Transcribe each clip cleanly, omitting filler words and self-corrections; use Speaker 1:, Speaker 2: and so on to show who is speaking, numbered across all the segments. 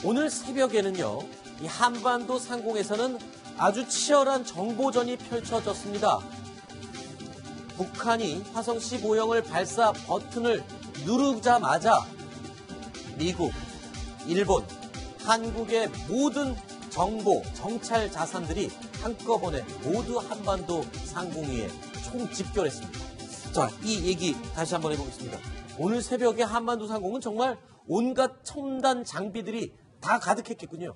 Speaker 1: 오늘 새벽에는요, 이 한반도 상공에서는 아주 치열한 정보전이 펼쳐졌습니다. 북한이 화성 15형을 발사 버튼을 누르자마자 미국, 일본, 한국의 모든 정보, 정찰 자산들이 한꺼번에 모두 한반도 상공 위에 총집결했습니다. 자, 이 얘기 다시 한번 해보겠습니다. 오늘 새벽에 한반도 상공은 정말 온갖 첨단 장비들이 다 가득했겠군요.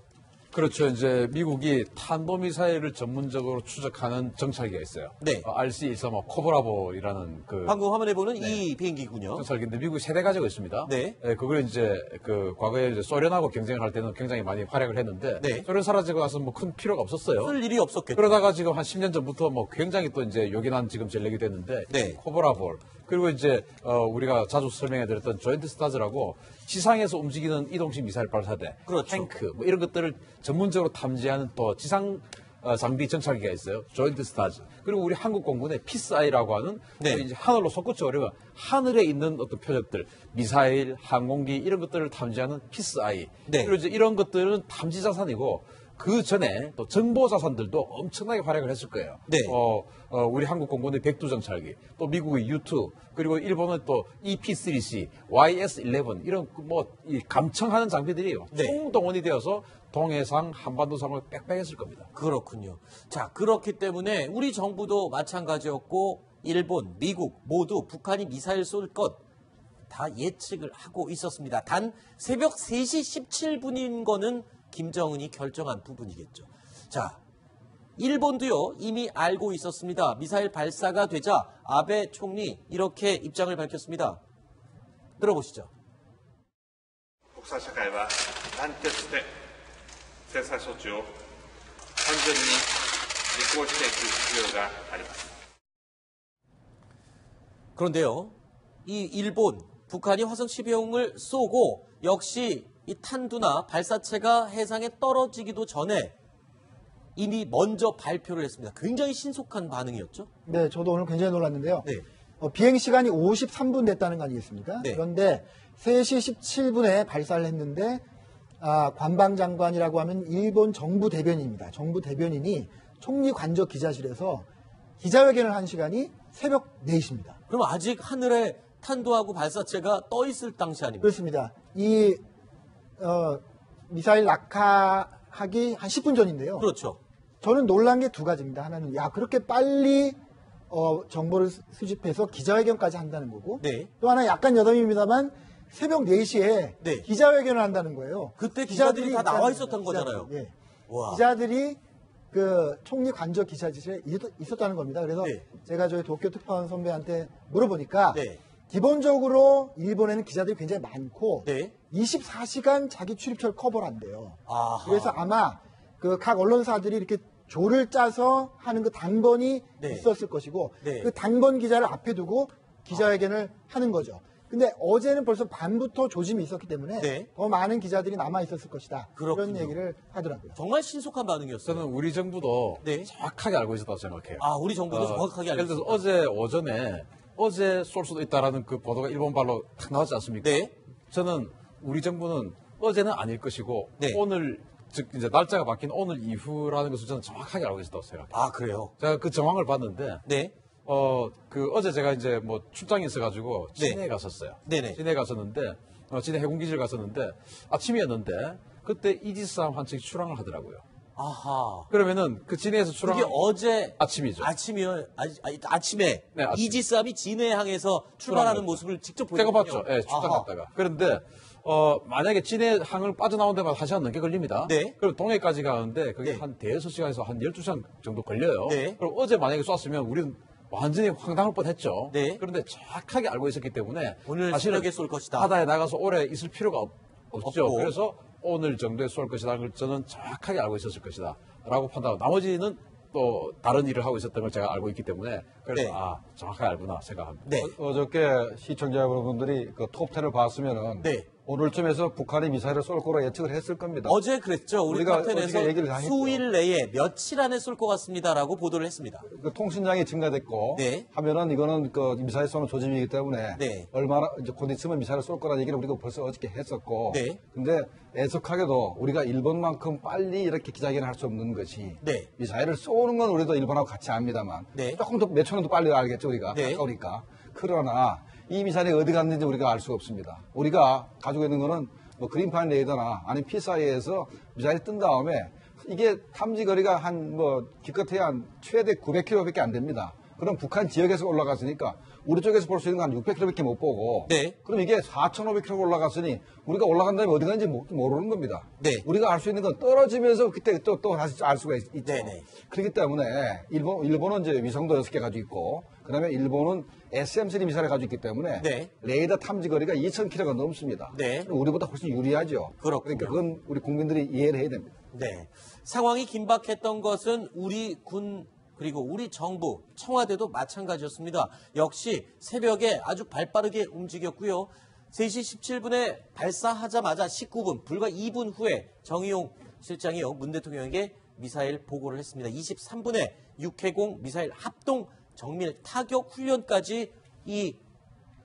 Speaker 2: 그렇죠. 이제 미국이 탄도미사일을 전문적으로 추적하는 정찰기가 있어요.
Speaker 1: 네.
Speaker 2: RC-135 코브라보이라는 그
Speaker 1: 방금 화면에 보는 이 비행기군요.
Speaker 2: 정찰기인데 미국이 세대 가지고 있습니다.
Speaker 1: 네.
Speaker 2: 그걸 이제 그 과거에 이제 소련하고 경쟁을 할 때는 굉장히 많이 활약을 했는데
Speaker 1: 네.
Speaker 2: 소련 사라지고 나서 뭐 큰 필요가 없었어요.
Speaker 1: 쓸 일이 없었겠죠.
Speaker 2: 그러다가 지금 한 10년 전부터 뭐 굉장히 또 이제 요긴한 지금 전력이 됐는데
Speaker 1: 네.
Speaker 2: 코브라볼 그리고 이제 우리가 자주 설명해드렸던 조인트 스타즈라고 지상에서 움직이는 이동식 미사일 발사대,
Speaker 1: 그렇죠.
Speaker 2: 탱크 뭐 이런 것들을 전문적으로 탐지하는 또 지상 장비 정찰기가 있어요. 조인트 스타즈. 그리고 우리 한국 공군의 피스아이라고 하는
Speaker 1: 네.
Speaker 2: 이제 하늘로 솟구쳐 오르면 하늘에 있는 어떤 표적들, 미사일, 항공기 이런 것들을 탐지하는 피스아이.
Speaker 1: 네.
Speaker 2: 그리고 이제 이런 것들은 탐지 자산이고 그 전에 또 정보 자산들도 엄청나게 활약을 했을 거예요.
Speaker 1: 네.
Speaker 2: 우리 한국 공군의 백두정찰기, 또 미국의 U2, 그리고 일본은 또 EP3C, YS-11 이런 이 감청하는 장비들이
Speaker 1: 네.
Speaker 2: 총동원이 되어서 동해상, 한반도상을 빽빽했을 겁니다.
Speaker 1: 그렇군요. 자, 그렇기 때문에 우리 정부도 마찬가지였고 일본, 미국 모두 북한이 미사일 쏠 것 다 예측을 하고 있었습니다. 단 새벽 3시 17분인 거는 김정은이 결정한 부분이겠죠. 자, 일본도요 이미 알고 있었습니다. 미사일 발사가 되자 아베 총리 이렇게 입장을 밝혔습니다. 들어보시죠.
Speaker 3: 国際社会は団結して制裁措置を完全に履行していく必要があります。
Speaker 1: 그런데요, 이 일본, 북한이 화성 12형을 쏘고 역시 이 탄두나 발사체가 해상에 떨어지기도 전에 이미 먼저 발표를 했습니다. 굉장히 신속한 반응이었죠?
Speaker 4: 네, 저도 오늘 굉장히 놀랐는데요.
Speaker 1: 네.
Speaker 4: 비행 시간이 53분 됐다는 거 아니겠습니까?
Speaker 1: 네.
Speaker 4: 그런데 3시 17분에 발사를 했는데 관방장관이라고 하면 일본 정부 대변인입니다. 정부 대변인이 총리 관저 기자실에서 기자회견을 한 시간이 새벽 4시입니다.
Speaker 1: 그럼 아직 하늘에 탄두하고 발사체가 떠 있을 당시 아닙니까?
Speaker 4: 그렇습니다. 이 미사일 낙하하기 한 10분 전인데요.
Speaker 1: 그렇죠.
Speaker 4: 저는 놀란 게 두 가지입니다. 하나는 그렇게 빨리 정보를 수집해서 기자회견까지 한다는 거고
Speaker 1: 네.
Speaker 4: 또 하나 약간 여담입니다만 새벽 4시에
Speaker 1: 네.
Speaker 4: 기자회견을 한다는 거예요.
Speaker 1: 그때 기자들이 다 나와 있었던 거잖아요.
Speaker 4: 예.
Speaker 1: 와.
Speaker 4: 기자들이 그 총리 관저 기자실에 있었다는 겁니다. 그래서
Speaker 1: 네.
Speaker 4: 제가 저희 도쿄 특파원 선배한테 물어보니까
Speaker 1: 네.
Speaker 4: 기본적으로 일본에는 기자들이 굉장히 많고
Speaker 1: 네.
Speaker 4: 24시간 자기 출입처를 커버를 한대요.
Speaker 1: 아하.
Speaker 4: 그래서 아마 그 각 언론사들이 이렇게 조를 짜서 하는 그 당번이
Speaker 1: 네.
Speaker 4: 있었을 것이고
Speaker 1: 네.
Speaker 4: 그 당번 기자를 앞에 두고 기자회견을 하는 거죠. 근데 어제는 벌써 밤부터 조짐이 있었기 때문에
Speaker 1: 네.
Speaker 4: 더 많은 기자들이 남아 있었을 것이다.
Speaker 1: 그렇군요.
Speaker 4: 그런 얘기를 하더라고요.
Speaker 1: 정말 신속한 반응이었어요.
Speaker 2: 저는 우리 정부도
Speaker 1: 네.
Speaker 2: 정확하게 알고 있었다고 생각해요.
Speaker 1: 아, 우리 정부도 정확하게 알고
Speaker 2: 예를 들어서
Speaker 1: 있습니다.
Speaker 2: 어제 오전에 어제 쏠 수도 있다라는 그 보도가 일본발로 탁 나왔지 않습니까?
Speaker 1: 네.
Speaker 2: 저는 우리 정부는 어제는 아닐 것이고
Speaker 1: 네.
Speaker 2: 오늘 즉 이제 날짜가 바뀐 오늘 이후라는 것을 저는 정확하게 알고 있었다고 생각해요.
Speaker 1: 아, 그래요?
Speaker 2: 제가 그 정황을 봤는데
Speaker 1: 네.
Speaker 2: 어제 제가 이제 뭐 출장이 있어가지고
Speaker 1: 네.
Speaker 2: 진해에 갔었어요.
Speaker 1: 네네.
Speaker 2: 진해에 갔었는데 진해 해군기지를 갔었는데 아침이었는데 그때 이지스함 한 척이 출항을 하더라고요.
Speaker 1: 아하.
Speaker 2: 그러면은 그 진해에서 출항
Speaker 1: 그게 어제
Speaker 2: 아침이죠.
Speaker 1: 아침에
Speaker 2: 네, 아침.
Speaker 1: 이지스함이 진해항에서 출발하는
Speaker 2: 출항을
Speaker 1: 모습을 직접
Speaker 2: 제가
Speaker 1: 보셨군요.
Speaker 2: 봤죠. 예, 출장
Speaker 1: 아하.
Speaker 2: 갔다가. 그런데 만약에 진해항을 빠져나온 데마다 1시간 넘게 걸립니다.
Speaker 1: 네.
Speaker 2: 그럼 동해까지 가는데 그게
Speaker 1: 네.
Speaker 2: 한 대여섯 시간에서 한 12시간 정도 걸려요.
Speaker 1: 네.
Speaker 2: 그럼 어제 만약에 쐈으면 우리는 완전히 황당할 뻔했죠.
Speaker 1: 네.
Speaker 2: 그런데 정확하게 알고 있었기 때문에
Speaker 1: 오늘
Speaker 2: 사실은
Speaker 1: 새벽에 쏠 것이다.
Speaker 2: 바다에 나가서 오래 있을 필요가 없죠.
Speaker 1: 없고.
Speaker 2: 그래서 오늘 정도에 쏠 것이다. 그걸 저는 정확하게 알고 있었을 것이다. 라고 판단하고 나머지는 또 다른 일을 하고 있었던 걸 제가 알고 있기 때문에 그래서
Speaker 1: 네.
Speaker 2: 정확하게 알구나 생각합니다.
Speaker 1: 네.
Speaker 5: 어저께 시청자 여러분들이 그 톱10을 봤으면은
Speaker 1: 네.
Speaker 5: 오늘쯤에서 북한이 미사일을 쏠 거로 예측을 했을 겁니다.
Speaker 1: 어제 그랬죠. 우리
Speaker 5: 우리가
Speaker 1: 탑텐에서
Speaker 5: 어저께 얘기를 다 했죠.
Speaker 1: 수일 내에 며칠 안에 쏠 것 같습니다라고 보도를 했습니다.
Speaker 5: 그 통신량이 증가됐고
Speaker 1: 네.
Speaker 5: 하면은 이거는 그 미사일 쏘는 조짐이기 때문에
Speaker 1: 네.
Speaker 5: 얼마나 이제 곧 있으면 미사일을 쏠 거라는 얘기를 우리가 벌써 어저께 했었고
Speaker 1: 네.
Speaker 5: 근데 애석하게도 우리가 일본만큼 빨리 이렇게 기자회견을 할 수 없는 것이
Speaker 1: 네.
Speaker 5: 미사일을 쏘는 건 우리도 일본하고 같이 압니다만
Speaker 1: 네.
Speaker 5: 조금 더 몇 초 는 더 빨리 알겠죠 우리가
Speaker 1: 네.
Speaker 5: 가까우니까 그러나 이 미사일이 어디 갔는지 우리가 알 수가 없습니다. 우리가 가지고 있는 거는 뭐 그린파인 레이더나 아니면 피사이에서 미사일이 뜬 다음에 이게 탐지 거리가 한 뭐 기껏해야 한 최대 900km밖에 안 됩니다. 그럼 북한 지역에서 올라갔으니까 우리 쪽에서 볼 수 있는 건 한 600km밖에 못 보고
Speaker 1: 네.
Speaker 5: 그럼 이게 4,500km 올라갔으니 우리가 올라간 다음에 어디 갔는지 모르는 겁니다.
Speaker 1: 네.
Speaker 5: 우리가 알 수 있는 건 떨어지면서 그때 또 다시 알 수가 있죠.
Speaker 1: 네네.
Speaker 5: 그렇기 때문에 일본은 이제 위성도 6개 가지고 있고 그다음에 일본은 SM-3 미사일을 가지고 있기 때문에
Speaker 1: 네.
Speaker 5: 레이더 탐지 거리가 2,000km가 넘습니다.
Speaker 1: 네.
Speaker 5: 우리보다 훨씬 유리하죠.
Speaker 1: 그렇군요.
Speaker 5: 그러니까 그건 우리 국민들이 이해를 해야 됩니다.
Speaker 1: 네. 상황이 긴박했던 것은 우리 군 그리고 우리 정부, 청와대도 마찬가지였습니다. 역시 새벽에 아주 발빠르게 움직였고요. 3시 17분에 발사하자마자 19분, 불과 2분 후에 정의용 실장이요, 문 대통령에게 미사일 보고를 했습니다. 23분에 육해공 미사일 합동 정밀 타격 훈련까지 이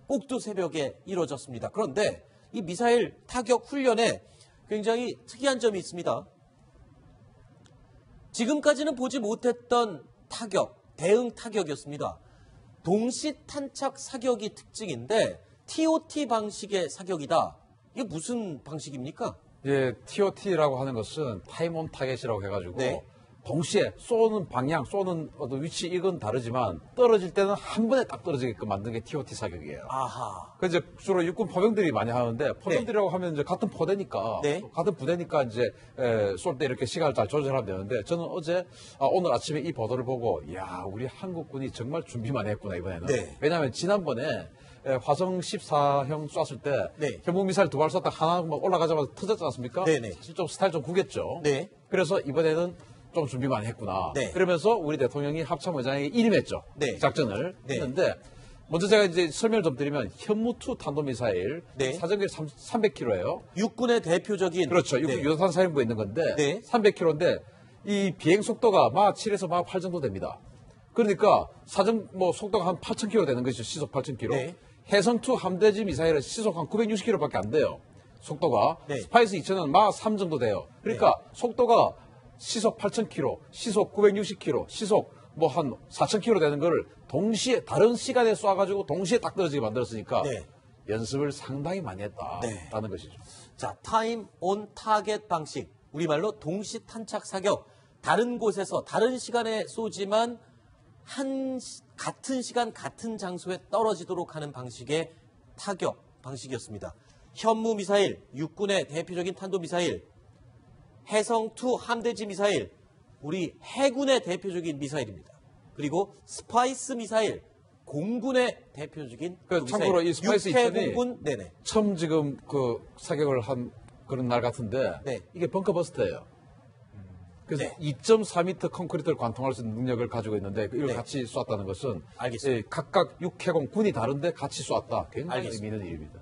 Speaker 1: 꼭두 새벽에 이루어졌습니다. 그런데 이 미사일 타격 훈련에 굉장히 특이한 점이 있습니다. 지금까지는 보지 못했던 타격, 대응 타격이었습니다. 동시 탄착 사격이 특징인데 TOT 방식의 사격이다. 이게 무슨 방식입니까?
Speaker 2: 예, TOT라고 하는 것은 타임 온 타겟이라고 해가지고
Speaker 1: 네.
Speaker 2: 동시에 쏘는 방향, 쏘는 어떤 위치 이건 다르지만 떨어질 때는 한 번에 딱 떨어지게끔 만든 게 TOT 사격이에요.
Speaker 1: 아하.
Speaker 2: 그 이제 주로 육군 포병들이 많이 하는데 포병들이라고 하면 이제 같은 포대니까
Speaker 1: 네.
Speaker 2: 같은 부대니까 이제 쏠 때 이렇게 시간을 잘 조절하면 되는데 저는 어제 오늘 아침에 이 보도를 보고 야 우리 한국군이 정말 준비만 했구나 이번에는.
Speaker 1: 네.
Speaker 2: 왜냐하면 지난번에 화성 14형 쐈을 때
Speaker 1: 네.
Speaker 2: 현무 미사일 2발 쐈다 하나 막 올라가자마자 터졌지 않습니까?
Speaker 1: 네네.
Speaker 2: 사실 좀 스타일 좀 구겼죠.
Speaker 1: 네.
Speaker 2: 그래서 이번에는 좀 준비 많이 했구나.
Speaker 1: 네.
Speaker 2: 그러면서 우리 대통령이 합참의장에게 일임했죠.
Speaker 1: 네.
Speaker 2: 작전을
Speaker 1: 네.
Speaker 2: 했는데 먼저 제가 이제 설명을 좀 드리면 현무2 탄도미사일
Speaker 1: 네.
Speaker 2: 사정거리 300km예요.
Speaker 1: 육군의 대표적인
Speaker 2: 그렇죠. 육군
Speaker 1: 네.
Speaker 2: 유도탄 사령부에 있는 건데
Speaker 1: 네.
Speaker 2: 300km인데 이 비행 속도가 막 7에서 막 8 정도 됩니다. 그러니까 사정 뭐 속도가 한 8,000km 되는 것이죠. 시속 8,000km.
Speaker 1: 네.
Speaker 2: 해성2 함대지 미사일은 시속 한 960km밖에 안 돼요. 속도가.
Speaker 1: 네.
Speaker 2: 스파이스 2000은 막 3 정도 돼요. 그러니까 속도가 시속 8,000km, 시속 960km, 시속 뭐 한 4,000km 되는 거를 동시에 다른 시간에 쏴가지고 동시에 딱 떨어지게 만들었으니까
Speaker 1: 네.
Speaker 2: 연습을 상당히 많이 했다라는 것이죠.
Speaker 1: 자, 타임 온 타겟 방식. 우리말로 동시 탄착 사격. 다른 곳에서 다른 시간에 쏘지만 같은 시간 같은 장소에 떨어지도록 하는 방식의 타격 방식이었습니다. 현무 미사일, 육군의 대표적인 탄도 미사일, 해성2 함대지 미사일, 우리 해군의 대표적인 미사일입니다. 그리고 스파이스 미사일, 공군의 대표적인
Speaker 2: 그
Speaker 1: 미사일.
Speaker 2: 참고로 이 스파이스
Speaker 1: 육해
Speaker 2: 2000이
Speaker 1: 공군, 네네.
Speaker 2: 처음 지금 그 사격을 한 그런 날 같은데
Speaker 1: 네.
Speaker 2: 이게 벙커버스터예요. 그래서
Speaker 1: 네.
Speaker 2: 2.4m 콘크리트를 관통할 수 있는 능력을 가지고 있는데 이걸
Speaker 1: 네.
Speaker 2: 같이 쐈다는 것은
Speaker 1: 알겠습니다.
Speaker 2: 각각 육해공 군이 다른데 같이 쐈다. 굉장히
Speaker 1: 알겠습니다.
Speaker 2: 의미 있는 일입니다.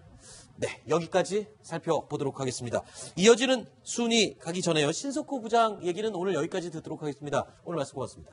Speaker 1: 네, 여기까지 살펴보도록 하겠습니다. 이어지는 순위 가기 전에요. 신석호 부장 얘기는 오늘 여기까지 듣도록 하겠습니다. 오늘 말씀 고맙습니다.